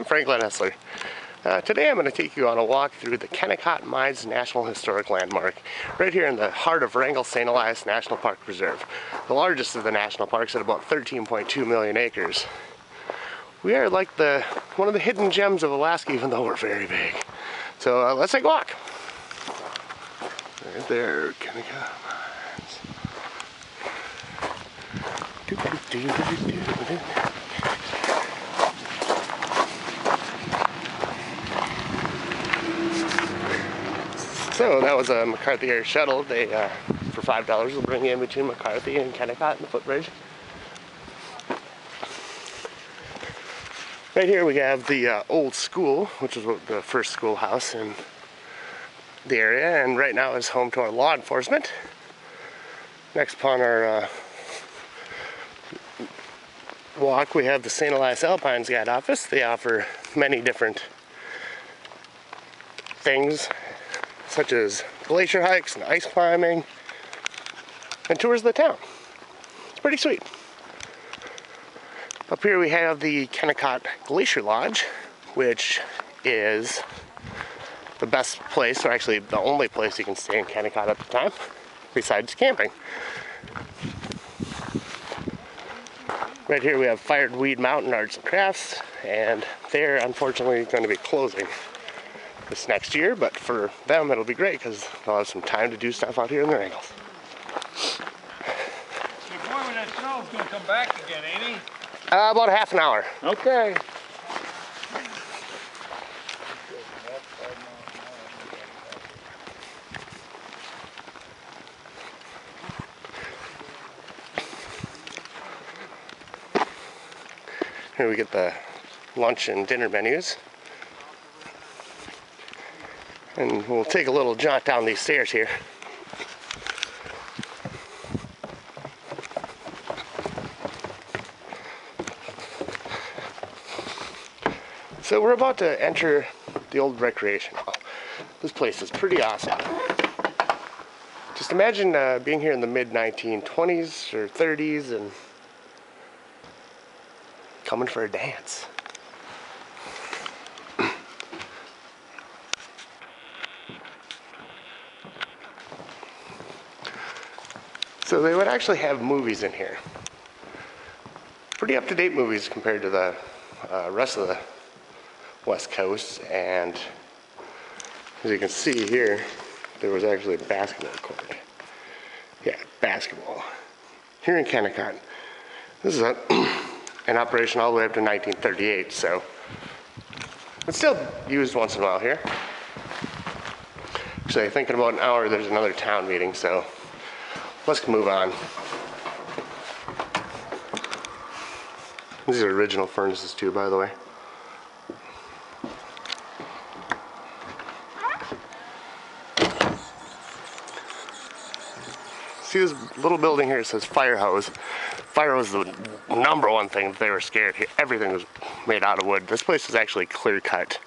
Franklin Hessler. Today I'm going to take you on a walk through the Kennecott Mines National Historic Landmark, right here in the heart of Wrangell-St. Elias National Park Preserve, the largest of the national parks at about 13.2 million acres. We are like one of the hidden gems of Alaska, even though we're very big. So let's take a walk. Right there, Kennecott Mines. So that was a McCarthy Air Shuttle. They, for $5, will bring you in between McCarthy and Kennecott and the footbridge. Right here we have the old school, which is the first schoolhouse in the area, and right now is home to our law enforcement. Next upon our walk we have the St. Elias Alpines Guide office. They offer many different things, such as glacier hikes and ice climbing and tours of the town. It's pretty sweet. Up here we have the Kennecott Glacier Lodge, which is the best place, or actually the only place you can stay in Kennecott at the time, besides camping. Right here we have Fireweed Mountain Arts and Crafts, and they're unfortunately going to be closing this next year, but for them it'll be great because they'll have some time to do stuff out here in the Wrangell. Your boy, when that snow's gonna come back again, ain't he? About half an hour. Okay. Here we get the lunch and dinner menus. And we'll take a little jaunt down these stairs here. So we're about to enter the old recreation hall. This place is pretty awesome. Just imagine being here in the mid-1920s or 30s and coming for a dance. So they would actually have movies in here. Pretty up-to-date movies compared to the rest of the West Coast. And as you can see here, there was actually a basketball court. Yeah, basketball. Here in Kennecott. This is in operation all the way up to 1938, so it's still used once in a while here. Actually, I think in about an hour there's another town meeting, so let's move on. These are original furnaces too, by the way. See this little building here, it says fire hose. Fire was the number one thing that they were scared. Everything was made out of wood. This place was actually clear cut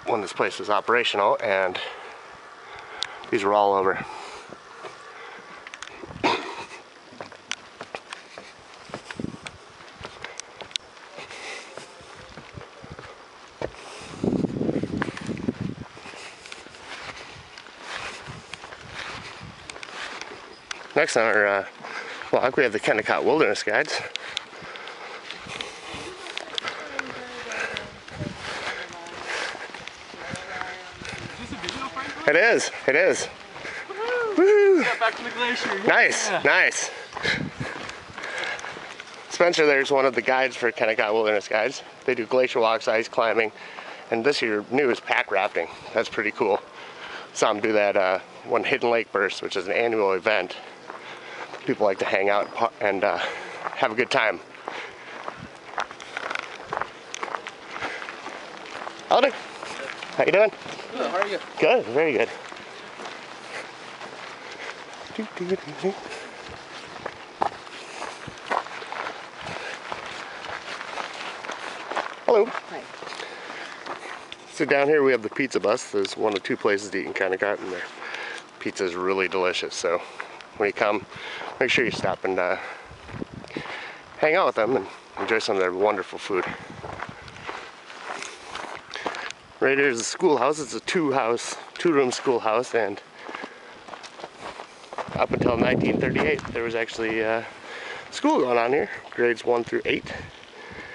when this place was operational, and these were all over. Next on our walk, we have the Kennecott Wilderness Guides. It is. It is. Woo! Yeah, back to the glacier. Nice, yeah. Nice. Spencer there's one of the guides for Kennecott Wilderness Guides. They do glacier walks, ice climbing, and this year new is pack rafting. That's pretty cool. Saw them do that one Hidden Lake Burst, which is an annual event. People like to hang out and have a good time. Howdy. How you doing? Good, how are you? Good, very good. Hello. Hi. So down here we have the pizza bus. There's one of two places to eat in Kennecott, and their pizza is really delicious. So when you come, make sure you stop and hang out with them and enjoy some of their wonderful food. Right here is a schoolhouse. It's a two-room schoolhouse, and up until 1938, there was actually school going on here, grades 1 through 8.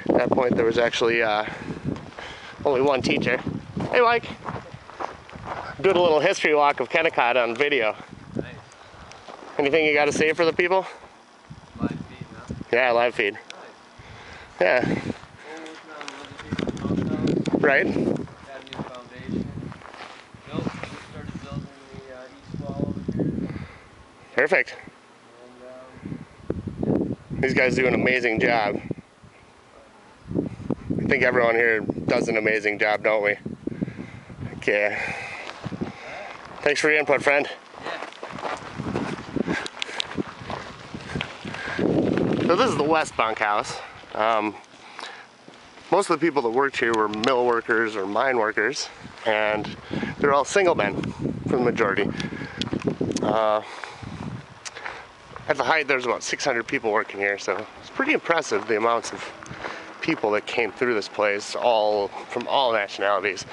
At that point, there was actually only one teacher. Hey, Mike. Doing a little history walk of Kennecott on video. Nice. Anything you got to say for the people? Live feed, huh? Yeah, live feed. Nice. Yeah. Right. Got a new foundation. Just started building the east wall over here. Perfect. And, These guys do an amazing job. I think everyone here does an amazing job, don't we? Okay. Thanks for your input, friend. So this is the west bunkhouse. Most of the people that worked here were mill workers or mine workers, and they're all single men for the majority. At the height, there's about 600 people working here, so it's pretty impressive the amounts of people that came through this place, all from all nationalities.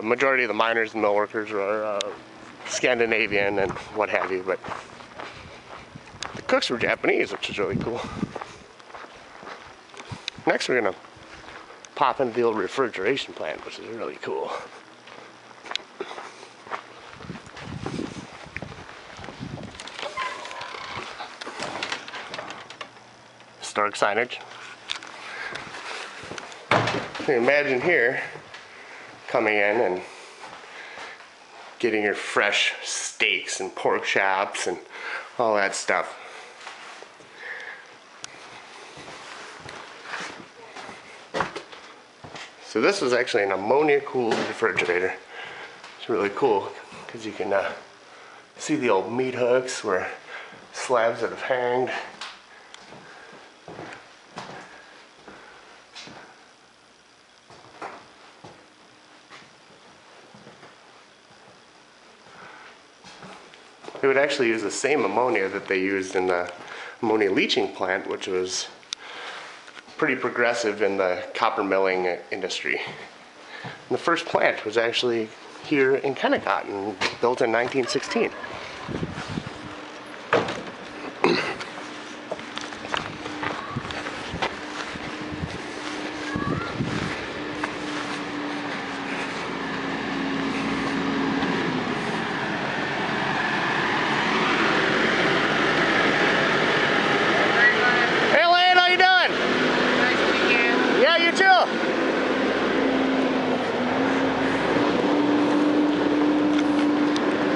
Majority of the miners and mill workers were Scandinavian and what have you, but the cooks were Japanese, which is really cool. Next, we're gonna pop into the old refrigeration plant, which is really cool. Historic signage. So imagine here coming in and getting your fresh steaks and pork chops and all that stuff. So this was actually an ammonia-cooled refrigerator. It's really cool because you can see the old meat hooks where slabs that have hanged. They would actually use the same ammonia that they used in the ammonia leaching plant, which was pretty progressive in the copper milling industry. And the first plant was actually here in Kennecott and built in 1916.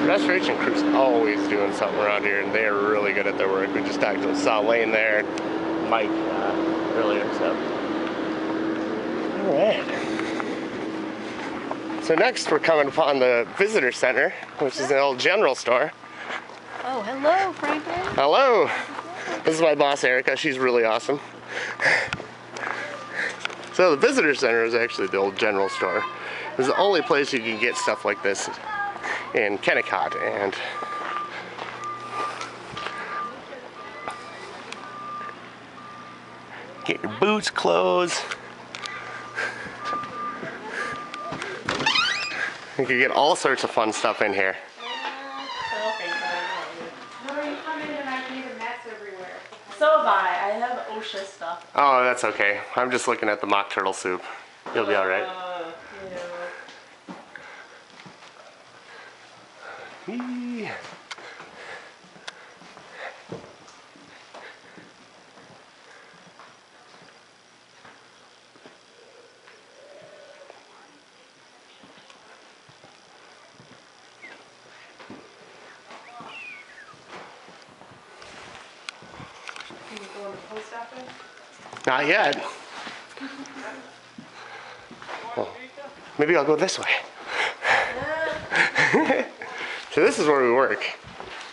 Restoration crew's always doing something around here, and they are really good at their work. We just talked to Saw Lane there, Mike earlier. So, all right. So next, we're coming upon the visitor center, which is an old general store. Oh, hello, Franklin. Hello. This is my boss, Erica. She's really awesome. So the visitor center is actually the old general store. It was the only place you could get stuff like this in Kennecott, and get your boots, clothes. You can get all sorts of fun stuff in here. So have I. I have OSHA stuff. Oh, that's okay. I'm just looking at the mock turtle soup. You'll be all right. Yeah. Can you go in the post office? Not yet. Well, maybe I'll go this way. So this is where we work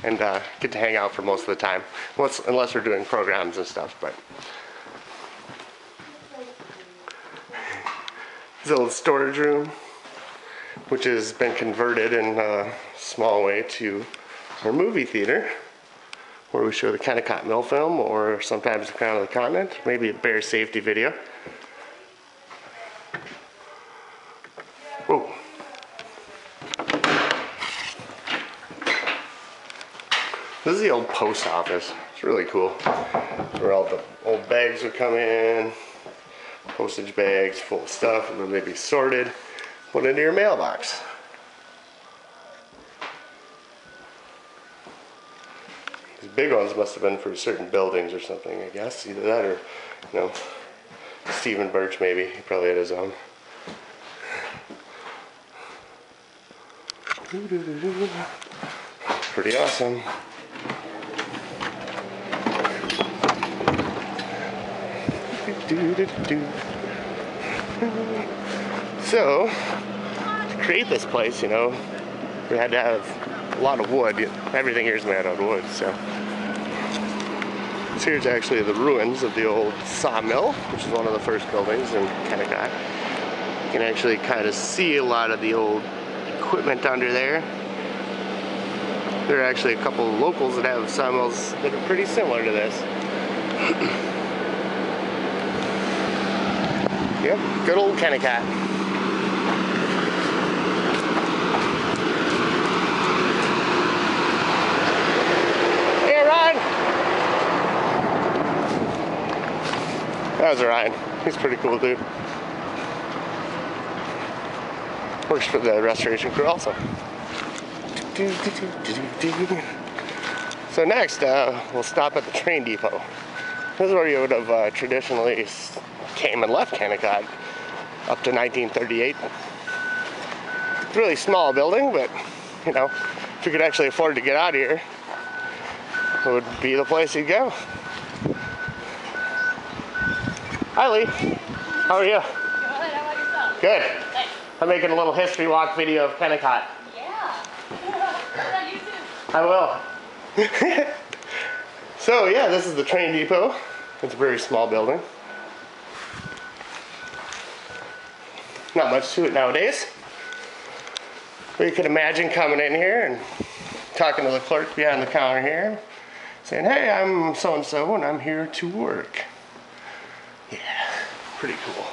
and get to hang out for most of the time, unless we're doing programs and stuff. But this little storage room, which has been converted in a small way to our movie theater, where we show the Kennecott mill film, or sometimes the Crown of the Continent, maybe a bear safety video. Whoa. This is the old post office. It's really cool. Where all the old bags would come in. Postage bags full of stuff, and then they'd be sorted, put into your mailbox. These big ones must have been for certain buildings or something, I guess. Either that or, you know, Stephen Birch maybe. He probably had his own. Pretty awesome. So, to create this place, you know, we had to have a lot of wood. Everything here is made out of wood, so. So here's actually the ruins of the old sawmill, which is one of the first buildings in Kennecott. You can actually kind of see a lot of the old equipment under there. There are actually a couple of locals that have sawmills that are pretty similar to this. Yep, good old Kennecott. Hey, Ryan! That was Ryan. He's a pretty cool dude. Works for the restoration crew also. So next, we'll stop at the train depot. This is where you would have traditionally came and left Kennecott up to 1938. It's a really small building, but you know, if you could actually afford to get out of here, it would be the place you'd go. Hi Lee, how are you? Good, how about yourself? Good. Thanks. I'm making a little history walk video of Kennecott. Yeah. Put it on YouTube. I will. So yeah, this is the train depot. It's a very small building. Not much to it nowadays. But you can imagine coming in here and talking to the clerk behind the counter here, saying, hey, I'm so-and-so and I'm here to work. Yeah, pretty cool.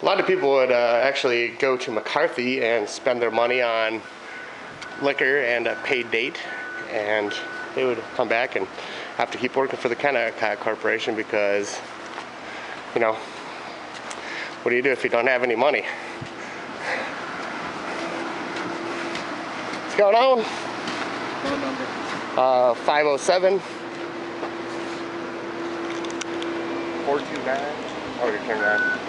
A lot of people would actually go to McCarthy and spend their money on liquor and a paid date, and they would come back and have to keep working for the Kennecott Corporation because, you know, what do you do if you don't have any money? What's going on? Phone number. 507 429. Oh, you turned around.